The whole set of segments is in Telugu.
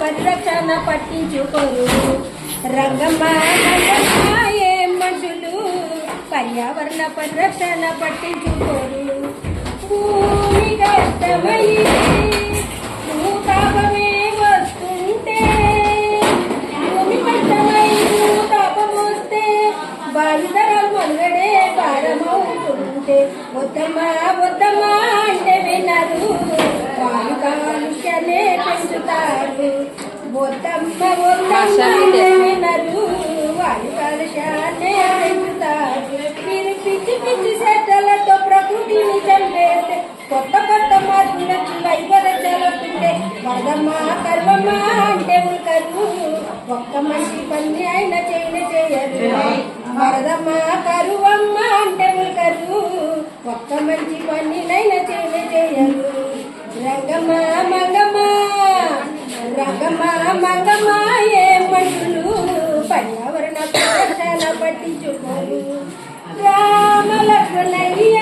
పరిరక్షణ పట్టించుకోరు. రంగమ్మ రంగమ్మ ఏం మనుషులు పర్యావరణ పరిరక్షణ పట్టించుకోరు. భూమి కష్టమై భూతాపమే వస్తుంటే, భూమి కష్టమై భూతాపం వస్తే బాధితరాలు మనుగడే భారమవుతుంటే వద్దమ్మా వద్దమ్మా అంటే వినరు. వారు కాలుష్యాన్ని పెంచుతారు. వద్దమ్మ వద్దమ్మ అంటే వినరు. వారు కాలుష్యాన్ని పెంచుతారు. మీరు పిచ్చి పిచ్చి చెట్లతో ప్రకృతిని చంపేస్తే కొత్త కొత్త మార్పులకు వైపరీత్యాలుంటే వరదమ్మ కర్వమ్మ అంటే ఉల్కరు. ఒక్క మంచి పని ఆయన చేయరు. వరదమ్మ కరువమ్మ అంటే ఉల్కరు. ఒక్క మంచి పనినైనా చేయరు. రంగమ్మ మంగమ్మ రంగమ్మ మంగమ్మ ఏం మనుషులు పర్యావరణ పరిరక్షణ పట్టించుకోరు. రామలక్ష్మణయ్య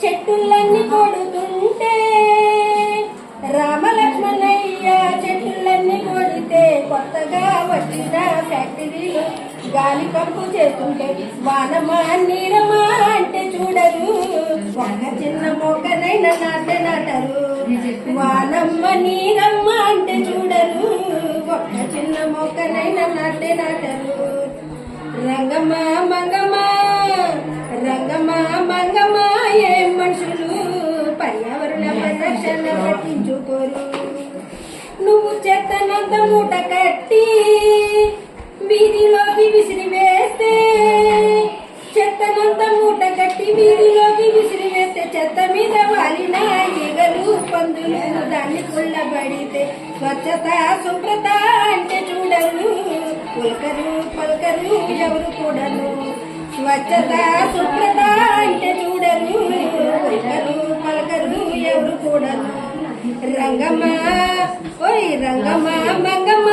చెట్టులన్నీ కొడుతుంటే, రామలక్ష్మణయ్య చెట్టులన్నీ కొడితే కొత్తగా వచ్చిన ఫ్యాక్టరీలు గాలి పంపు చేస్తుంటే వానమా నీరమా అంటే చూడరు. ఒక చిన్న మొక్కనైనా నాటరు. వానమ్మ నీరమ్మ అంటే చూడరు. ఒక్క చిన్న మొక్కనైనా నాటరు. రంగమ్మ మంగమ్మ రంగమ్మ మంగమ్మ ఏం మనుషులు పర్యావరణ పరిరక్షణ పట్టించుకోరు. నువ్వు చెత్తనంత మూట కట్టి వీధిలోకి విసిరి వేస్తే, చెత్తనంత మూట కట్టి వీధిలోకి విసిరి వేస్తే చెత్త మీద వాలిన ఈగలు పందులు దాన్ని కుళ్ళబడితే స్వచ్ఛత శుభ్రత అంటే చూడరు. ఉల్కరు పల్కరు ఎవరు కూడరు. స్వచ్ఛత శుభ్రత అంటే చూడరు. ఉల్కరు పలకరు ఎవరు కూడరు. రంగమ్మ ఓయ్ రంగమ్మ మంగమ్మ